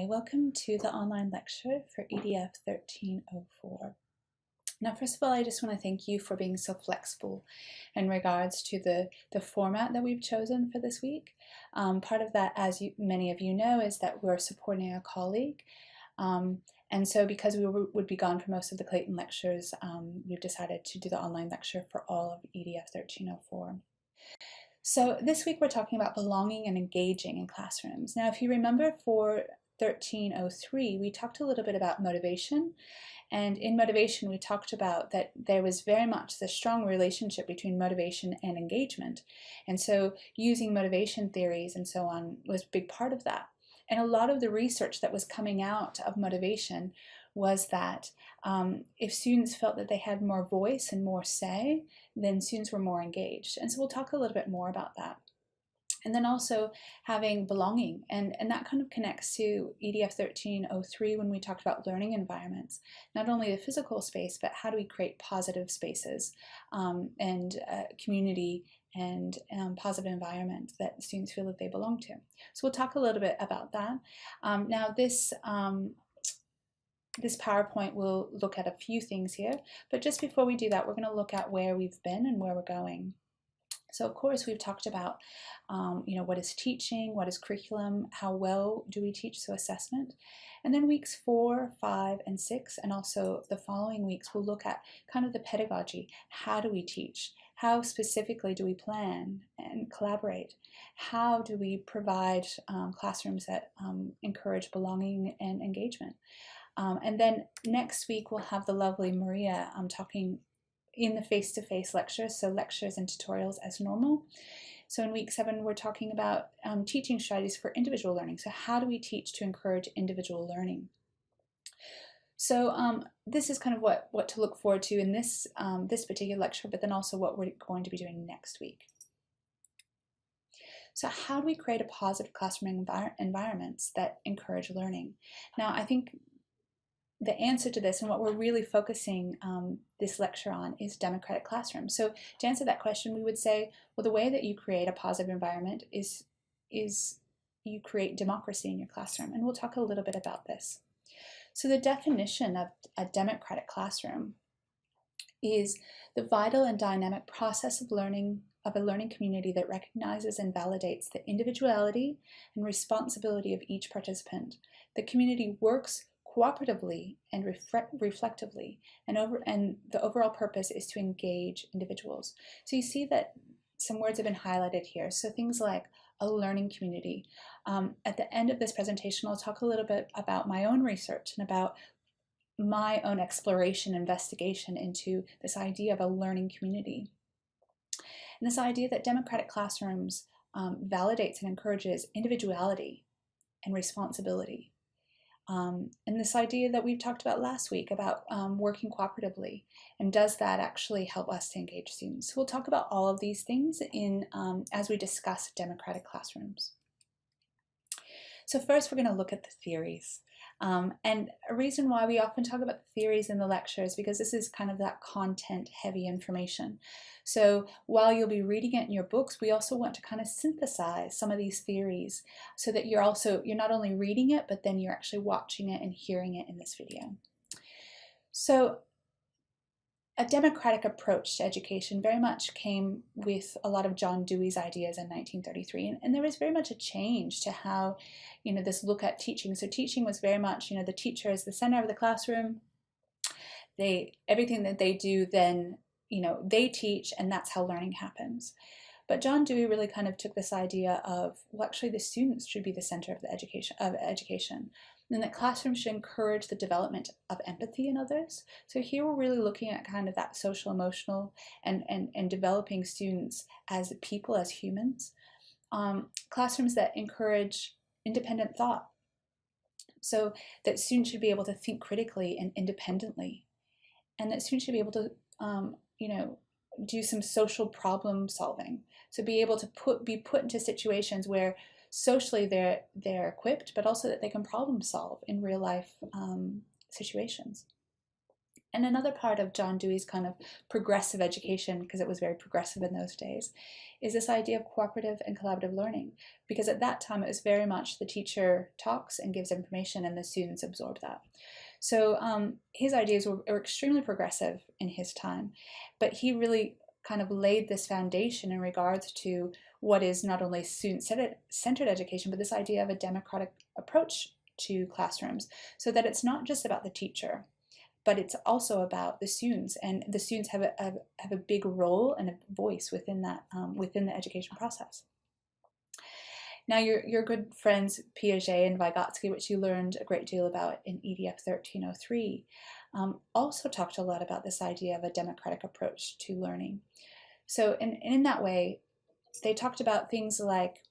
Hi, welcome to the online lecture for EDF1304. Now, first of all, I just want to thank you for being so flexible in regards to the format that we've chosen for this week. Part of that, as many of you know, is that we're supporting a colleague. And so because we would be gone for most of the Clayton lectures, we've decided to do the online lecture for all of EDF1304. So this week we're talking about belonging and engaging in classrooms. Now, if you remember for 1303, we talked a little bit about motivation. And in motivation, we talked about that there was very much the strong relationship between motivation and engagement. And so using motivation theories and so on was a big part of that. And a lot of the research that was coming out of motivation was that if students felt that they had more voice and more say, then students were more engaged. And so we'll talk a little bit more about that. And then also having belonging, and that kind of connects to EDF 1303 when we talked about learning environments, not only the physical space, but how do we create positive spaces and community and positive environment that students feel that they belong to. So we'll talk a little bit about that. Now this PowerPoint will look at a few things here, but just before we do that, we're going to look at where we've been and where we're going. So of course we've talked about, what is teaching, what is curriculum, how well do we teach, so assessment. And then weeks 4, 5, and 6, and also the following weeks, we'll look at kind of the pedagogy. How do we teach? How specifically do we plan and collaborate? How do we provide classrooms that encourage belonging and engagement? And then next week we'll have the lovely Maria talking in the face-to-face lectures, so lectures and tutorials as normal. So in week 7, we're talking about teaching strategies for individual learning. So how do we teach to encourage individual learning? So this is kind of what to look forward to in this, this particular lecture, but then also what we're going to be doing next week. So how do we create a positive classroom environments that encourage learning? Now, I think the answer to this and what we're really focusing this lecture on is democratic classrooms. So to answer that question, we would say, well, the way that you create a positive environment is you create democracy in your classroom. And we'll talk a little bit about this. So the definition of a democratic classroom is the vital and dynamic process of learning of a learning community that recognizes and validates the individuality and responsibility of each participant. The community works cooperatively and reflectively, and the overall purpose is to engage individuals. So you see that some words have been highlighted here. So things like a learning community. At the end of this presentation, I'll talk a little bit about my own research and about my own exploration, investigation into this idea of a learning community. And this idea that democratic classrooms validates and encourages individuality and responsibility. And this idea that we've talked about last week about working cooperatively, and does that actually help us to engage students? So we'll talk about all of these things in as we discuss democratic classrooms. So first we're going to look at the theories. And a reason why we often talk about the theories in the lecture is because this is kind of that content heavy information. So while you'll be reading it in your books, we also want to kind of synthesize some of these theories so that you're not only reading it, but then you're actually watching it and hearing it in this video. So a democratic approach to education very much came with a lot of John Dewey's ideas in 1933, and there was very much a change to how, this look at teaching. So teaching was very much, the teacher is the center of the classroom. Everything that they do, then, they teach, and that's how learning happens. But John Dewey really kind of took this idea of, well, actually the students should be the center of the education. And that classrooms should encourage the development of empathy in others. So here we're really looking at kind of that social, emotional, and developing students as people, as humans. Classrooms that encourage independent thought. So that students should be able to think critically and independently. And that students should be able to, do some social problem solving. So be able to be put into situations where socially they're equipped, but also that they can problem solve in real life situations. And another part of John Dewey's kind of progressive education, because it was very progressive in those days, is this idea of cooperative and collaborative learning. Because at that time, it was very much the teacher talks and gives information and the students absorb that. So his ideas were extremely progressive in his time, but he really kind of laid this foundation in regards to what is not only student-centered education, but this idea of a democratic approach to classrooms, so that it's not just about the teacher, but it's also about the students, and the students have a big role and a voice within that within the education process. Now, your good friends Piaget and Vygotsky, which you learned a great deal about in EDF1304, also talked a lot about this idea of a democratic approach to learning. So in that way, they talked about things like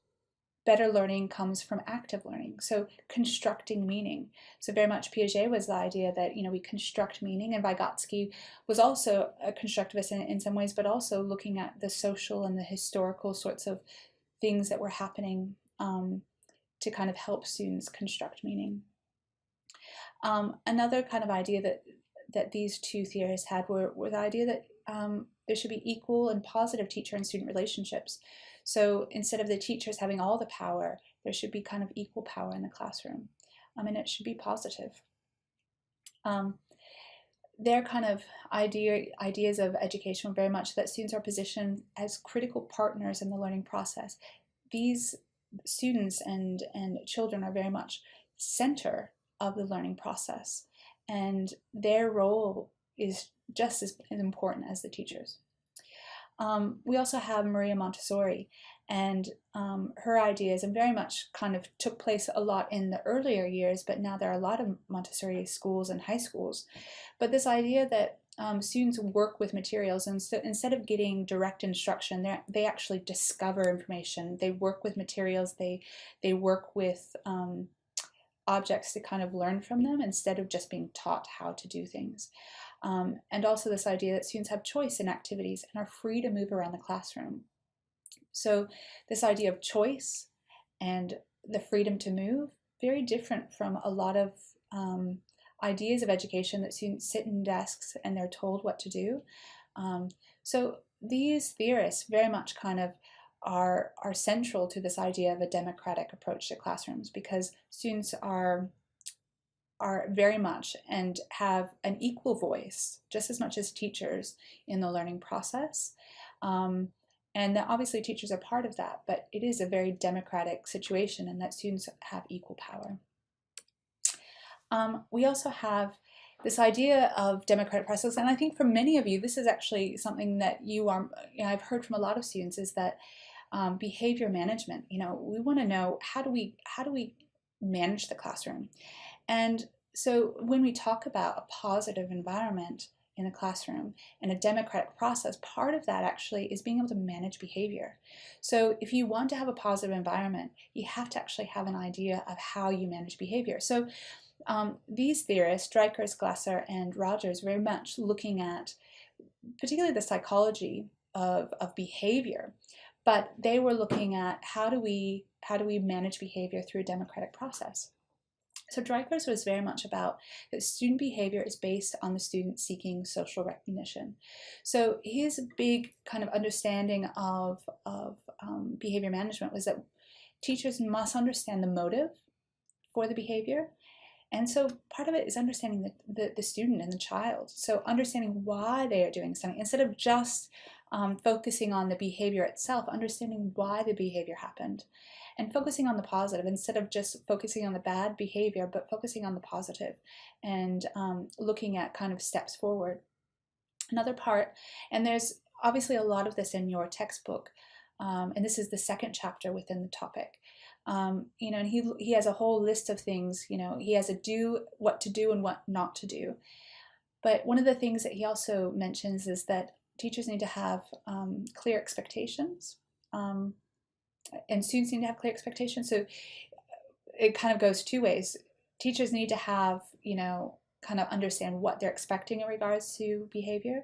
better learning comes from active learning, so constructing meaning. So very much Piaget was the idea that, we construct meaning, and Vygotsky was also a constructivist in some ways, but also looking at the social and the historical sorts of things that were happening to kind of help students construct meaning. Another kind of idea that these two theorists had were the idea that there should be equal and positive teacher and student relationships. So instead of the teachers having all the power, there should be kind of equal power in the classroom. And it should be positive. Their kind of ideas of education were very much that students are positioned as critical partners in the learning process. These students and children are very much center of the learning process, and their role is just as important as the teachers. We also have Maria Montessori, and her ideas, and very much kind of took place a lot in the earlier years, but now there are a lot of Montessori schools and high schools. But this idea that students work with materials, and so instead of getting direct instruction, they actually discover information. They work with materials, they work with objects to kind of learn from them instead of just being taught how to do things. And also this idea that students have choice in activities and are free to move around the classroom. So this idea of choice and the freedom to move, very different from a lot of ideas of education that students sit in desks and they're told what to do. So these theorists very much kind of are central to this idea of a democratic approach to classrooms, because students are very much and have an equal voice, just as much as teachers, in the learning process. And that obviously teachers are part of that, but it is a very democratic situation, and that students have equal power. We also have this idea of democratic process, and I think for many of you, this is actually something that I've heard from a lot of students, is that behavior management. We want to know, how do we manage the classroom? And so when we talk about a positive environment in the classroom and a democratic process, part of that actually is being able to manage behavior. So if you want to have a positive environment, you have to actually have an idea of how you manage behavior. So these theorists, Dreikers, Glasser, and Rogers, very much looking at particularly the psychology of behavior, but they were looking at how do we manage behavior through a democratic process. So Dreikers was very much about that student behavior is based on the student seeking social recognition. So his big kind of understanding of behavior management was that teachers must understand the motive for the behavior. And so part of it is understanding the student and the child. So understanding why they are doing something, instead of just focusing on the behavior itself, understanding why the behavior happened, and focusing on the positive instead of just focusing on the bad behavior, but focusing on the positive and looking at kind of steps forward. Another part, and there's obviously a lot of this in your textbook, and this is the second chapter within the topic. And he has a whole list of things. He has what to do and what not to do. But one of the things that he also mentions is that teachers need to have clear expectations, and students need to have clear expectations. So it kind of goes two ways. Teachers need to have, kind of understand what they're expecting in regards to behavior,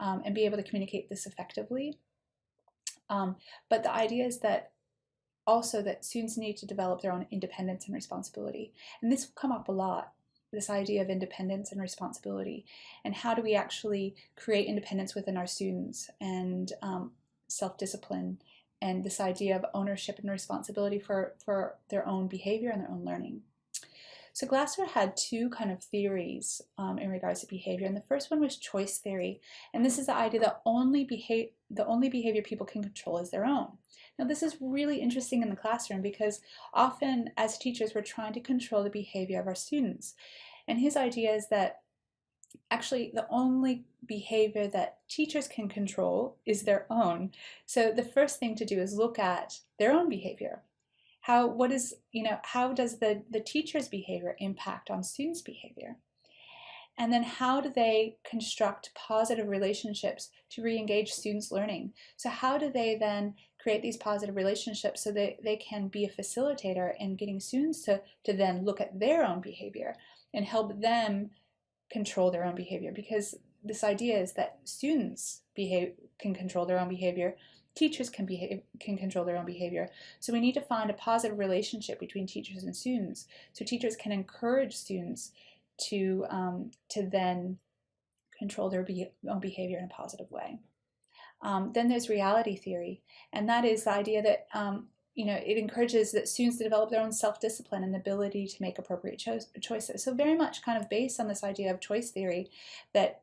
and be able to communicate this effectively. But the idea is that also that students need to develop their own independence and responsibility. And this will come up a lot this idea of independence and responsibility, and how do we actually create independence within our students, and self-discipline, and this idea of ownership and responsibility for their own behavior and their own learning. So Glasser had two kind of theories in regards to behavior, and the first one was choice theory, and this is the idea that the only behavior people can control is their own. Now this is really interesting in the classroom because often as teachers we're trying to control the behavior of our students, and his idea is that actually the only behavior that teachers can control is their own. So the first thing to do is look at their own behavior. How does the teacher's behavior impact on students' behavior? And then how do they construct positive relationships to re-engage students' learning? So how do they then create these positive relationships so that they can be a facilitator in getting students to then look at their own behavior and help them control their own behavior? Because this idea is that students can control their own behavior, teachers can control their own behavior. So we need to find a positive relationship between teachers and students, so teachers can encourage students to then control their own behavior in a positive way. Then there's reality theory, and that is the idea that it encourages that students to develop their own self-discipline and the ability to make appropriate choices. So very much kind of based on this idea of choice theory, that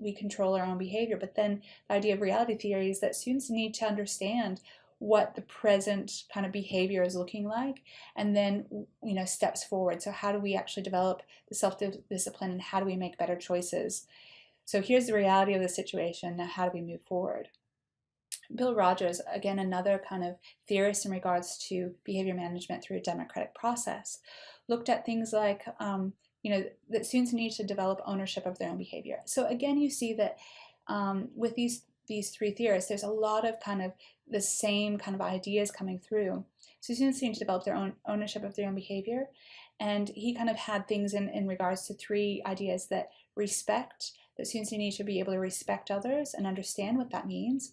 we control our own behavior, but then the idea of reality theory is that students need to understand what the present kind of behavior is looking like, and then steps forward. So how do we actually develop the self-discipline, and how do we make better choices? So here's the reality of the situation. Now how do we move forward? Bill Rogers, again another kind of theorist in regards to behavior management through a democratic process, looked at things like that students need to develop ownership of their own behavior. So again, you see that with these three theorists, there's a lot of kind of the same kind of ideas coming through. So students need to develop their own ownership of their own behavior, and he kind of had things in regards to three ideas: that respect, that students need to be able to respect others and understand what that means,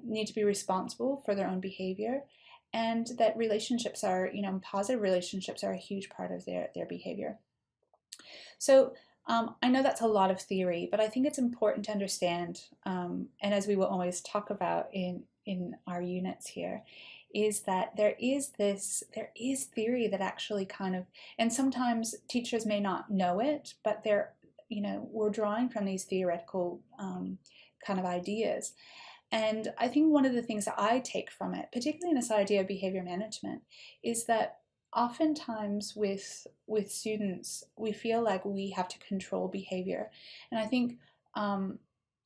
need to be responsible for their own behavior, and that relationships are, positive relationships are a huge part of their behavior. So I know that's a lot of theory, but I think it's important to understand, and as we will always talk about in our units here, is that there is theory that actually kind of, and sometimes teachers may not know it, but we're drawing from these theoretical kind of ideas. And I think one of the things that I take from it, particularly in this idea of behavior management, is that oftentimes with students we feel like we have to control behavior, and I think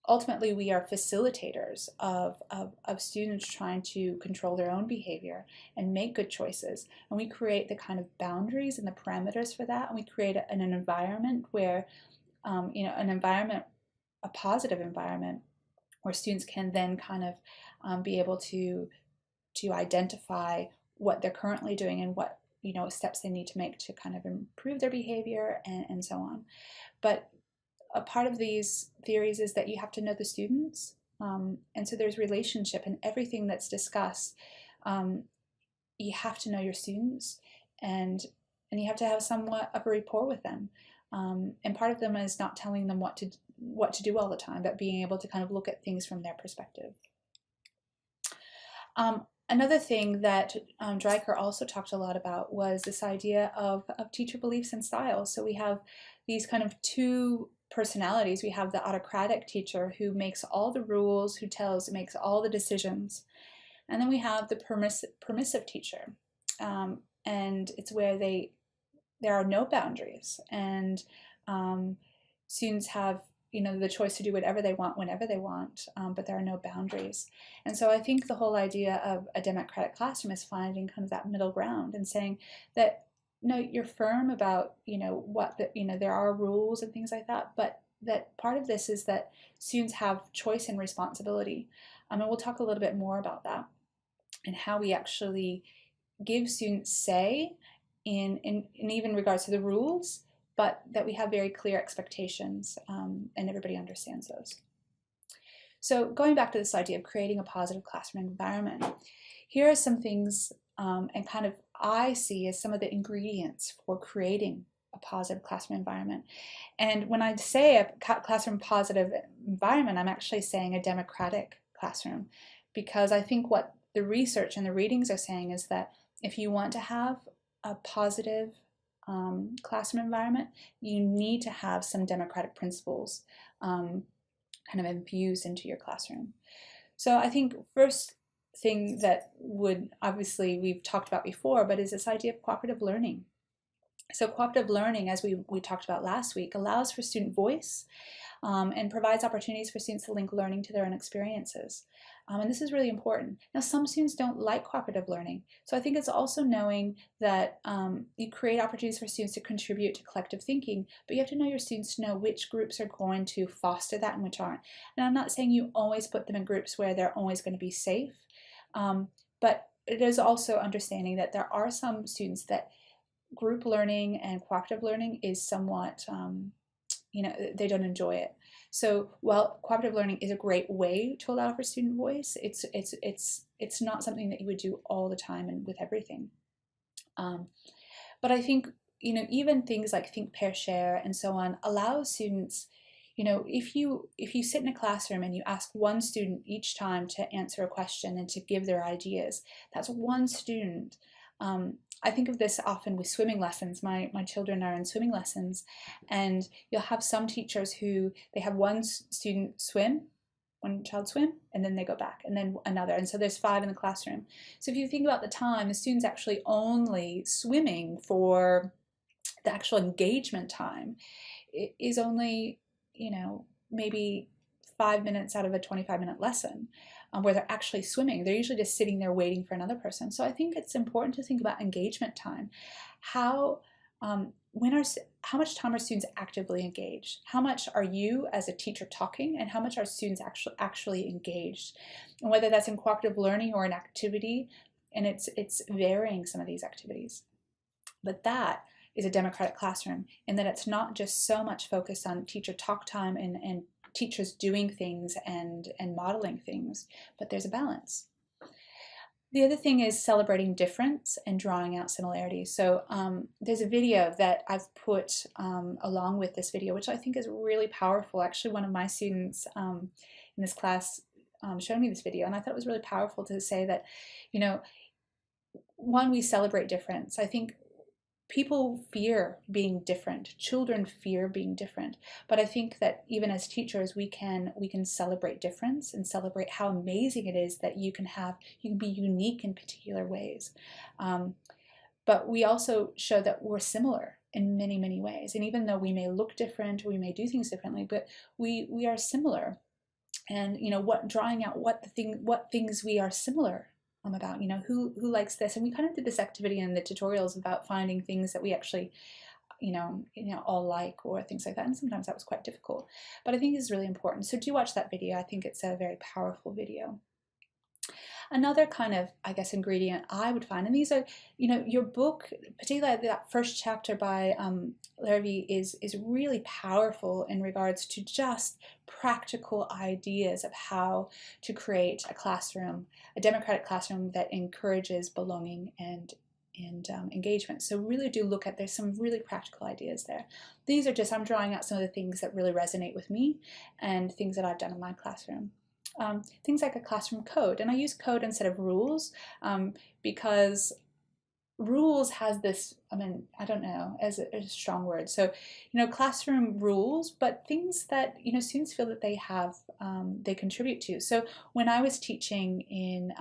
ultimately we are facilitators of students trying to control their own behavior and make good choices, and we create the kind of boundaries and the parameters for that, and we create an environment where a positive environment where students can then kind of be able to identify what they're currently doing and what steps they need to make to kind of improve their behavior and so on. But a part of these theories is that you have to know the students, and so there's relationship in everything that's discussed. You have to know your students, and you have to have somewhat of a rapport with them. And part of them is not telling them what to do all the time, but being able to kind of look at things from their perspective. Another thing that Dreiker also talked a lot about was this idea of teacher beliefs and styles. So we have these kind of two personalities. We have the autocratic teacher who makes all the rules, who makes all the decisions. And then we have the permissive teacher. And it's where there are no boundaries, and students have the choice to do whatever they want whenever they want, but there are no boundaries. And so I think the whole idea of a democratic classroom is finding kind of that middle ground and saying that no, you're firm about there are rules and things like that, but that part of this is that students have choice and responsibility. And we'll talk a little bit more about that and how we actually give students say in even regards to the rules, but that we have very clear expectations, and everybody understands those. So going back to this idea of creating a positive classroom environment, here are some things and kind of I see as some of the ingredients for creating a positive classroom environment. And when I say a classroom positive environment, I'm actually saying a democratic classroom, because I think what the research and the readings are saying is that if you want to have a positive classroom environment, you need to have some democratic principles kind of infused into your classroom. So I think first thing that would, obviously we've talked about before, but is this idea of cooperative learning. So cooperative learning, as we talked about last week, allows for student voice and provides opportunities for students to link learning to their own experiences. And this is really important. Now, some students don't like cooperative learning. So I think it's also knowing that you create opportunities for students to contribute to collective thinking, but you have to know your students to know which groups are going to foster that and which aren't. And I'm not saying you always put them in groups where they're always going to be safe, but it is also understanding that there are some students that group learning and cooperative learning is somewhat, they don't enjoy it. So while cooperative learning is a great way to allow for student voice, it's not something that you would do all the time and with everything. But I think, even things like think, pair, share, and so on allow students, if you sit in a classroom and you ask one student each time to answer a question and to give their ideas, that's one student. I think of this often with swimming lessons. My children are in swimming lessons, and you'll have some teachers who they have one student swim, one child swim, and then they go back, and then another, and so there's 5 in the classroom. So if you think about the time, the student's actually only swimming for the actual engagement time is only, maybe 5 minutes out of a 25-minute lesson. Where they're actually swimming. They're usually just sitting there waiting for another person. So I think it's important to think about engagement time. How much time are students actively engaged? How much are you as a teacher talking, and how much are students actually engaged? And whether that's in cooperative learning or an activity, and it's varying some of these activities. But that is a democratic classroom, in that it's not just so much focused on teacher talk time and teachers doing things and modeling things, but there's a balance. The other thing is celebrating difference and drawing out similarities. So there's a video that I've put along with this video, which I think is really powerful. Actually, one of my students in this class showed me this video, and I thought it was really powerful to say that, one, we celebrate difference. I think people fear being different. Children fear being different. But I think that even as teachers, we can celebrate difference and celebrate how amazing it is that you can be unique in particular ways. But we also show that we're similar in many, many ways. And even though we may look different, we may do things differently, but we are similar. And drawing out what things we are similar about, who likes this. And we kind of did this activity in the tutorials about finding things that we actually, all like, or things like that. And sometimes that was quite difficult. But I think it's really important. So do watch that video. I think it's a very powerful video. Another kind of, I guess, ingredient I would find, and these are, your book, particularly that first chapter by Larrabee, is really powerful in regards to just practical ideas of how to create a classroom, a democratic classroom that encourages belonging and engagement. So really do look at, there's some really practical ideas there. These are just, I'm drawing out some of the things that really resonate with me and things that I've done in my classroom. Things like a classroom code, and I use code instead of rules because rules has this, I don't know, as a strong word. So, classroom rules, but things that, students feel that they have, they contribute to. So when I was teaching in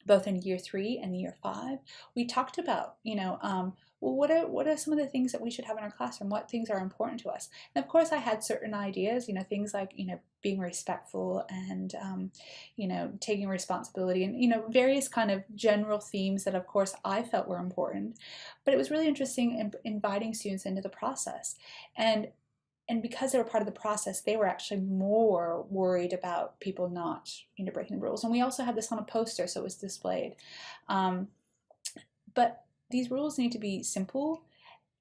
both in year 3 and year 5, we talked about, well, what are some of the things that we should have in our classroom? What things are important to us? And of course, I had certain ideas, things like, being respectful and, taking responsibility and, various kind of general themes that, of course, I felt were important. But it was really interesting in inviting students into the process. And because they were part of the process, they were actually more worried about people not, breaking the rules. And we also had this on a poster, so it was displayed. But these rules need to be simple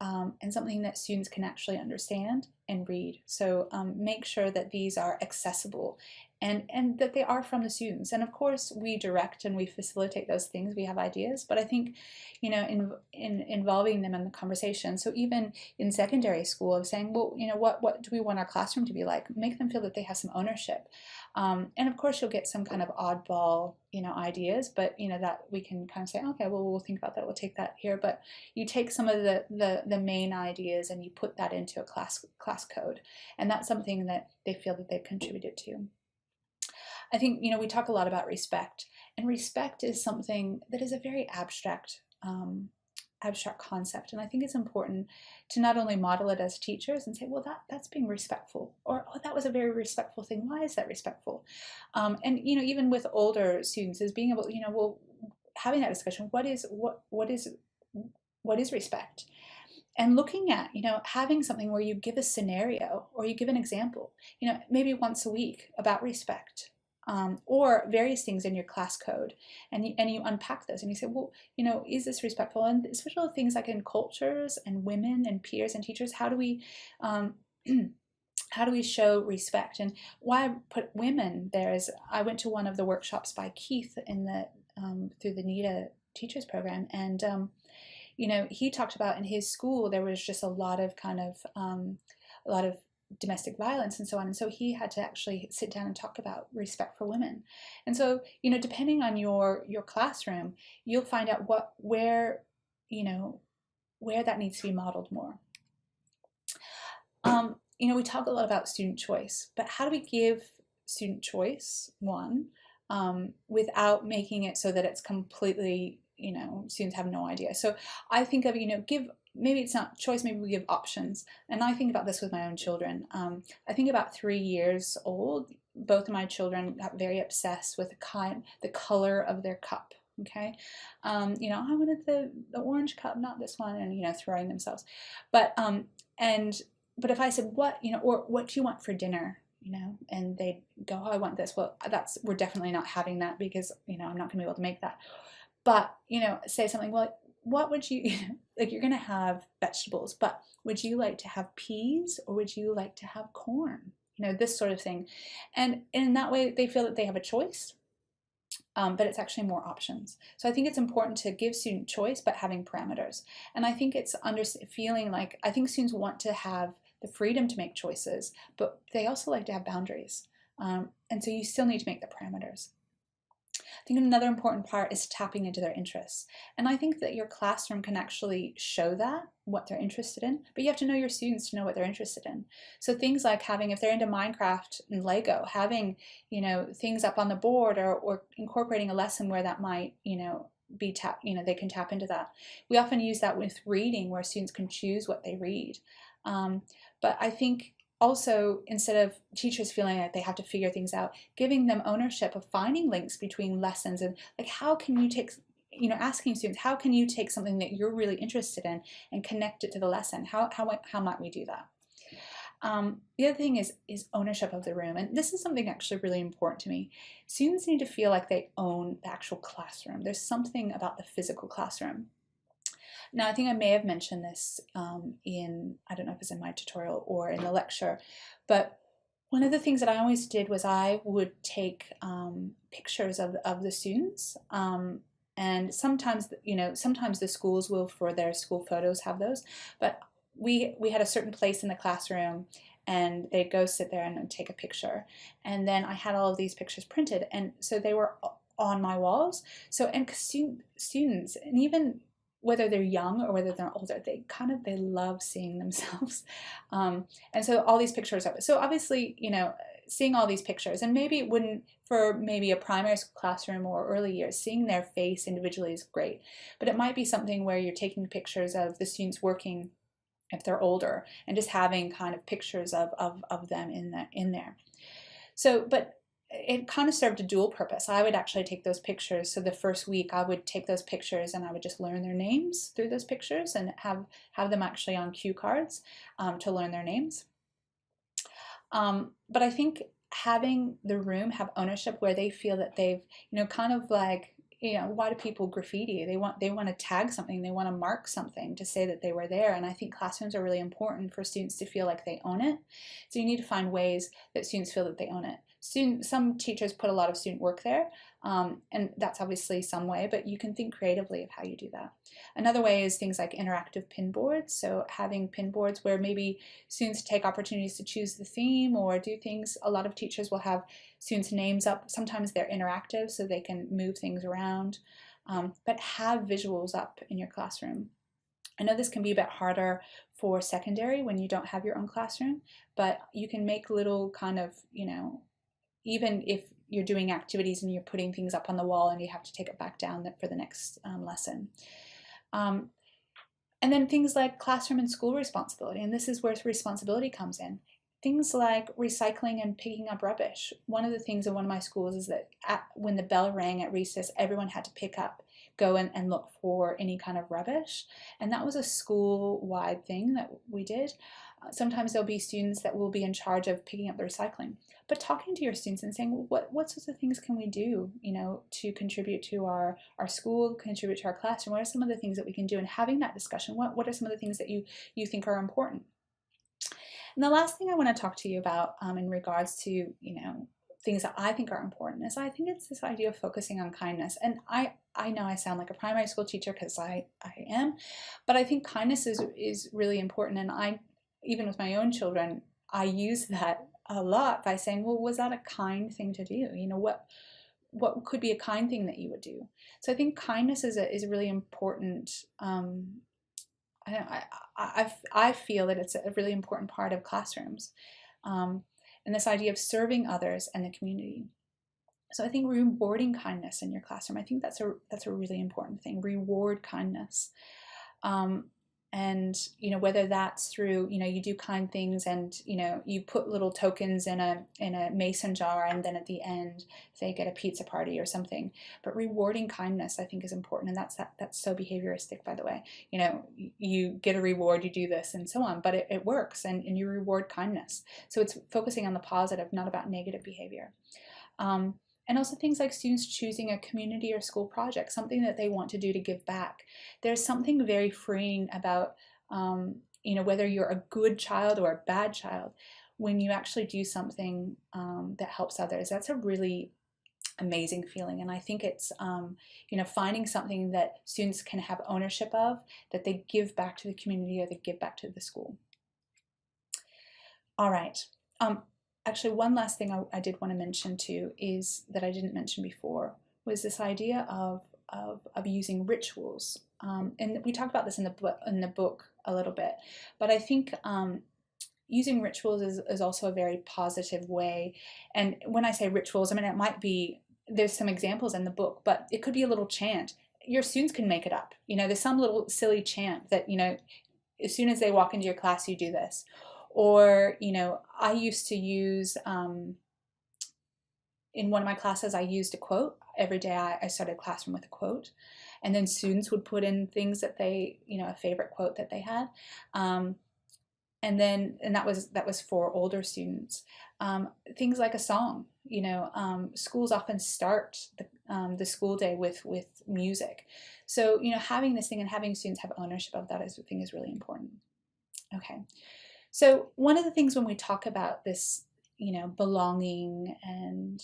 and something that students can actually understand, and read. So make sure that these are accessible and that they are from the students. And of course, we direct and we facilitate those things. We have ideas, but I think, you know, in involving them in the conversation. So even in secondary school, of saying, well, you know, what do we want our classroom to be like? Make them feel that they have some ownership. And of course, you'll get some kind of oddball, you know, ideas, but you know that we can kind of say, okay, well, we'll think about that. We'll take that here. But you take some of the main ideas and you put that into a class code, and that's something that they feel that they've contributed to. I think, you know, we talk a lot about respect, and respect is something that is a very abstract concept. And I think it's important to not only model it as teachers and say, well, that's being respectful, or, oh, that was a very respectful thing. Why is that respectful? And, you know, even with older students, is being able, you know, well, having that discussion, what is respect? And looking at, you know, having something where you give a scenario or you give an example, you know, maybe once a week about respect. Or various things in your class code, and you unpack those and you say, well, you know, is this respectful? And especially things like in cultures and women and peers and teachers, how do we how do we show respect? And why I put women there is I went to one of the workshops by Keith in the through the NIDA teachers program, and you know, he talked about in his school there was just a lot of domestic violence and so on, and so he had to actually sit down and talk about respect for women. And so, you know, depending on your classroom, you'll find out where that needs to be modeled more. You know, we talk a lot about student choice, but how do we give student choice, without making it so that it's completely, you know, students have no idea? So I think of, you know, maybe it's not choice, maybe we give options. And I think about this with my own children. I think about 3 years old, both of my children got very obsessed with the color of their cup. Okay, you know, I wanted the orange cup, not this one, and you know, throwing themselves. But if I said, what, you know, or what do you want for dinner? You know, and they'd go, oh, I want this. Well, we're definitely not having that because, you know, I'm not gonna be able to make that. But, you know, say something, well, what would you, like, you're going to have vegetables, but would you like to have peas or would you like to have corn? You know, this sort of thing. And in that way, they feel that they have a choice, but it's actually more options. So I think it's important to give student choice, but having parameters. And I think it's feeling like, I think students want to have the freedom to make choices, but they also like to have boundaries. And so you still need to make the parameters. I think another important part is tapping into their interests. And I think that your classroom can actually show that, what they're interested in, but you have to know your students to know what they're interested in. So things like having, if they're into Minecraft and Lego, having, you know, things up on the board, or incorporating a lesson where that might, you know, be they can tap into that. We often use that with reading, where students can choose what they read. But I think also, instead of teachers feeling like they have to figure things out, giving them ownership of finding links between lessons, and like, how can you take, you know, asking students, how can you take something that you're really interested in and connect it to the lesson? How might we do that? The other thing is ownership of the room, and this is something actually really important to me. Students need to feel like they own the actual classroom. There's something about the physical classroom. Now, I think I may have mentioned this I don't know if it was in my tutorial or in the lecture, but one of the things that I always did was I would take pictures of the students, and sometimes, you know, sometimes the schools will, for their school photos, have those, but we had a certain place in the classroom, and they'd go sit there and take a picture, and then I had all of these pictures printed, and so they were on my walls. So, and students, and even whether they're young or whether they're older, they love seeing themselves. And so all these pictures of it. So obviously, you know, seeing all these pictures, and maybe it wouldn't, for maybe a primary school classroom or early years, seeing their face individually is great. But it might be something where you're taking pictures of the students working if they're older, and just having kind of pictures of them in there. So, but it kind of served a dual purpose. I would actually take those pictures. So the first week I would take those pictures and I would just learn their names through those pictures, and have them actually on cue cards to learn their names. But I think having the room have ownership, where they feel that they've, you know, kind of like, why do people graffiti? They want to tag something, they want to mark something to say that they were there. And I think classrooms are really important for students to feel like they own it. So you need to find ways that students feel that they own it. Some teachers put a lot of student work there, and that's obviously some way, but you can think creatively of how you do that. Another way is things like interactive pin boards. So having pin boards where maybe students take opportunities to choose the theme or do things. A lot of teachers will have students' names up. Sometimes they're interactive so they can move things around, but have visuals up in your classroom. I know this can be a bit harder for secondary when you don't have your own classroom, but you can make little kind of, even if you're doing activities and you're putting things up on the wall and you have to take it back down for the next lesson. And then things like classroom and school responsibility, and this is where responsibility comes in. Things like recycling and picking up rubbish. One of the things in one of my schools is that when the bell rang at recess, everyone had to go and look for any kind of rubbish. And that was a school-wide thing that we did. Sometimes there'll be students that will be in charge of picking up the recycling. But talking to your students and saying, well, what sorts of things can we do, to contribute to our school, contribute to our classroom? What are some of the things that we can do? And having that discussion, what are some of the things that you think are important? And the last thing I want to talk to you about in regards to, things that I think are important is I think it's this idea of focusing on kindness. And I know I sound like a primary school teacher because I am, but I think kindness is really important. And even with my own children, I use that a lot by saying, well, was that a kind thing to do? What could be a kind thing that you would do? So I think kindness is a really important, I feel that it's a really important part of classrooms, and this idea of serving others and the community. So I think rewarding kindness in your classroom, I think that's a really important thing. Reward kindness, and whether that's through you do kind things and you put little tokens in a mason jar and then at the end say get a pizza party or something. But rewarding kindness I think is important, and that's so behavioristic, by the way. You get a reward, you do this and so on, but it works, and you reward kindness. So it's focusing on the positive, not about negative behavior. And also things like students choosing a community or school project, something that they want to do to give back. There's something very freeing about, whether you're a good child or a bad child, when you actually do something that helps others. That's a really amazing feeling. And I think it's, finding something that students can have ownership of, that they give back to the community or they give back to the school. All right. Actually, one last thing I did want to mention too is that I didn't mention before was this idea of using rituals, and we talked about this in the book a little bit. But I think using rituals is also a very positive way. And when I say rituals, I mean it might be, there's some examples in the book, but it could be a little chant. Your students can make it up. There's some little silly chant that as soon as they walk into your class, you do this. Or, I used to use, in one of my classes, I used a quote. Every day I started a classroom with a quote. And then students would put in things that they, a favorite quote that they had. And that was for older students. Things like a song. Schools often start the school day with music. So, having this thing and having students have ownership of that is really important. Okay. So one of the things when we talk about this, belonging and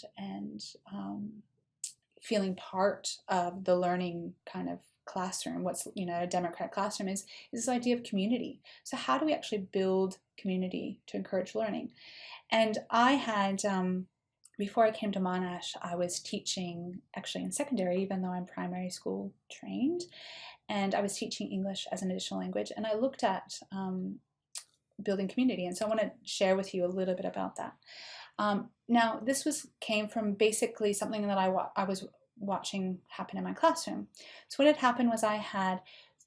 feeling part of the learning kind of classroom, what's a democratic classroom is this idea of community. So how do we actually build community to encourage learning? And I had, before I came to Monash, I was teaching actually in secondary, even though I'm primary school trained, and I was teaching English as an additional language, and I looked at building community, and so I want to share with you a little bit about that. Now, this came from basically something that I was watching happen in my classroom. So what had happened was I had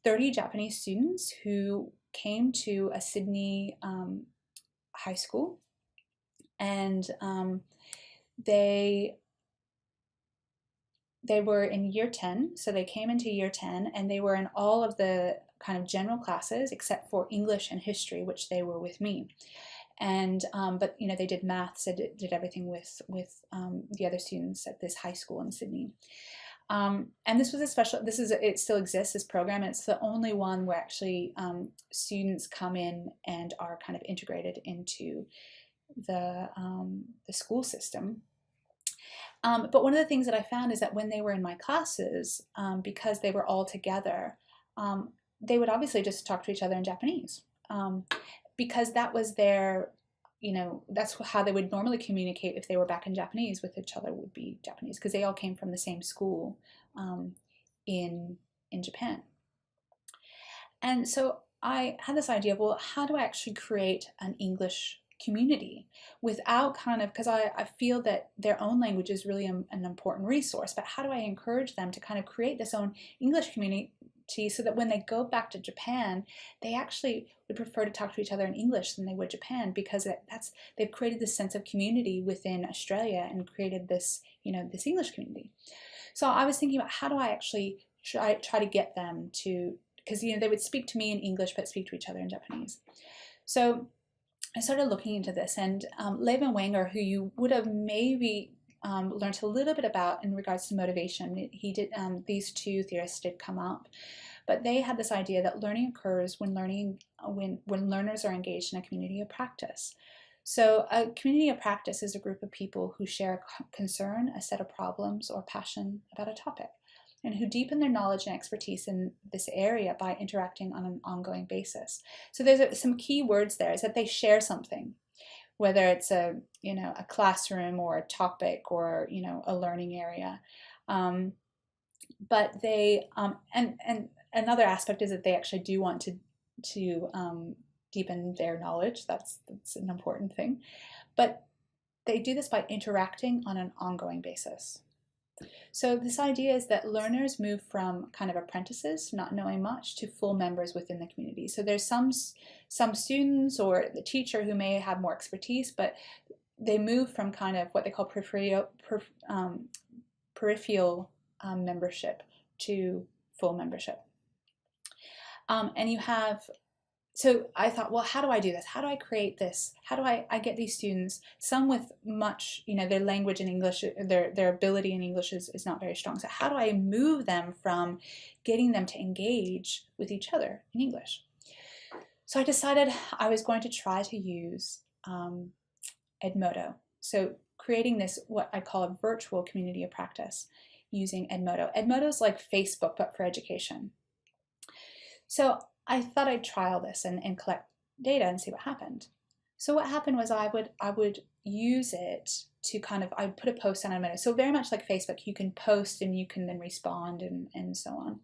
30 Japanese students who came to a Sydney high school, and they were in year 10, so they came into year 10, and they were in all of the kind of general classes except for English and history, which they were with me. And but they did maths, so did everything with the other students at this high school in Sydney. And this was a special, it still exists, this program, and it's the only one where actually students come in and are kind of integrated into the school system. But one of the things that I found is that when they were in my classes, because they were all together, they would obviously just talk to each other in Japanese, because that was their, that's how they would normally communicate if they were back in Japanese with each other, would be Japanese, because they all came from the same school in Japan. And so I had this idea of, well, how do I actually create an English community without because I feel that their own language is really an important resource, but how do I encourage them to kind of create this own English community so that when they go back to Japan, they actually would prefer to talk to each other in English than they would Japan, because they've created this sense of community within Australia and created this, this English community. So I was thinking about, how do I actually try to get them to, because they would speak to me in English but speak to each other in Japanese. So I started looking into this, and Levin Wenger, who you would have maybe learned a little bit about in regards to motivation, he did, these two theorists did come up, but they had this idea that learning occurs when learners are engaged in a community of practice. So a community of practice is a group of people who share a concern, a set of problems, or passion about a topic, and who deepen their knowledge and expertise in this area by interacting on an ongoing basis. So there's some key words there, is that they share something, whether it's a classroom or a topic or a learning area. But they and another aspect is that they actually do want to deepen their knowledge. That's an important thing. But they do this by interacting on an ongoing basis. So this idea is that learners move from kind of apprentices, not knowing much, to full members within the community. So there's some students or the teacher who may have more expertise, but they move from kind of what they call peripheral membership to full membership. And you have, so I thought, well, how do I do this? How do I create this? How do I get these students, some with much, their language in English, their ability in English is not very strong. So how do I move them from getting them to engage with each other in English? So I decided I was going to try to use Edmodo. So creating this, what I call a virtual community of practice using Edmodo. Edmodo is like Facebook, but for education. So I thought I'd trial this and collect data and see what happened. So what happened was I would use it to I put a post on Edmodo. So very much like Facebook, you can post and you can then respond and so on.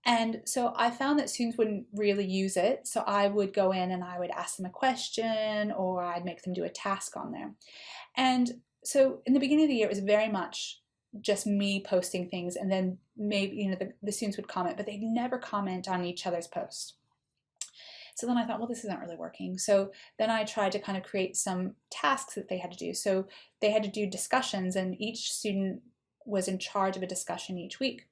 And so I found that students wouldn't really use it. So I would go in and I would ask them a question, or I'd make them do a task on there. And so in the beginning of the year, it was very much just me posting things, and then maybe the students would comment, but they'd never comment on each other's posts. So then I thought, well, this isn't really working. So then I tried to kind of create some tasks that they had to do. So they had to do discussions, and each student was in charge of a discussion each week.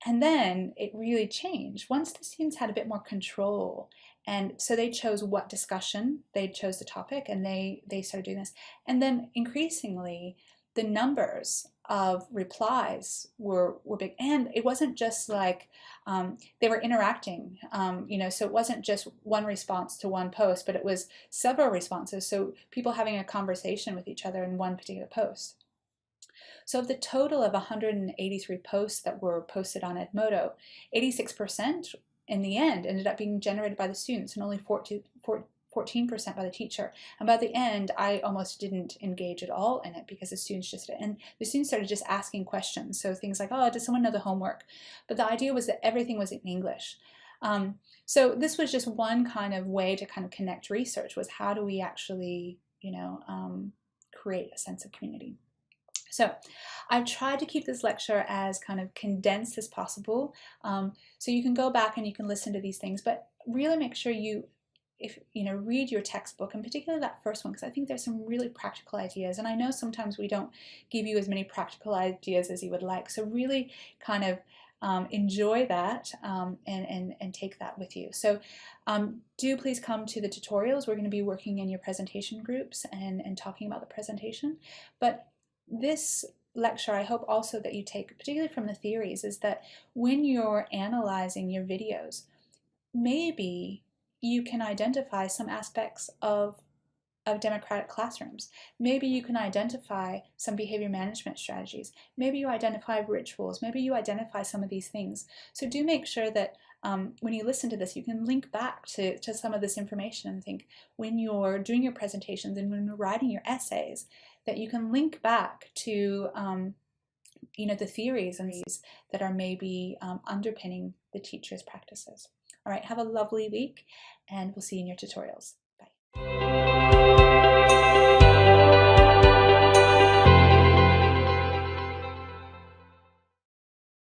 And then it really changed once the students had a bit more control. And so they chose what discussion, they chose the topic, and they started doing this. And then increasingly, the numbers of replies were big. And it wasn't just like they were interacting, so it wasn't just one response to one post, but it was several responses. So people having a conversation with each other in one particular post. So of the total of 183 posts that were posted on Edmodo, 86% in the end ended up being generated by the students, and only 14% by the teacher. And by the end, I almost didn't engage at all in it, because the students started just asking questions. So things like, oh, does someone know the homework? But the idea was that everything was in English. So this was just one kind of way to kind of connect research, was how do we actually, create a sense of community. So I've tried to keep this lecture as kind of condensed as possible. So you can go back and you can listen to these things, but really make sure you read your textbook, and particularly that first one, because I think there's some really practical ideas. And I know sometimes we don't give you as many practical ideas as you would like. So really kind of enjoy that and take that with you. So do please come to the tutorials. We're going to be working in your presentation groups and talking about the presentation. But this lecture I hope also that you take, particularly from the theories, is that when you're analyzing your videos, maybe you can identify some aspects of democratic classrooms. Maybe you can identify some behavior management strategies. Maybe you identify rituals. Maybe you identify some of these things. So do make sure that when you listen to this, you can link back to some of this information and think when you're doing your presentations and when you're writing your essays, that you can link back to the theories and these that are maybe underpinning the teacher's practices. All right, have a lovely week, and we'll see you in your tutorials. Bye.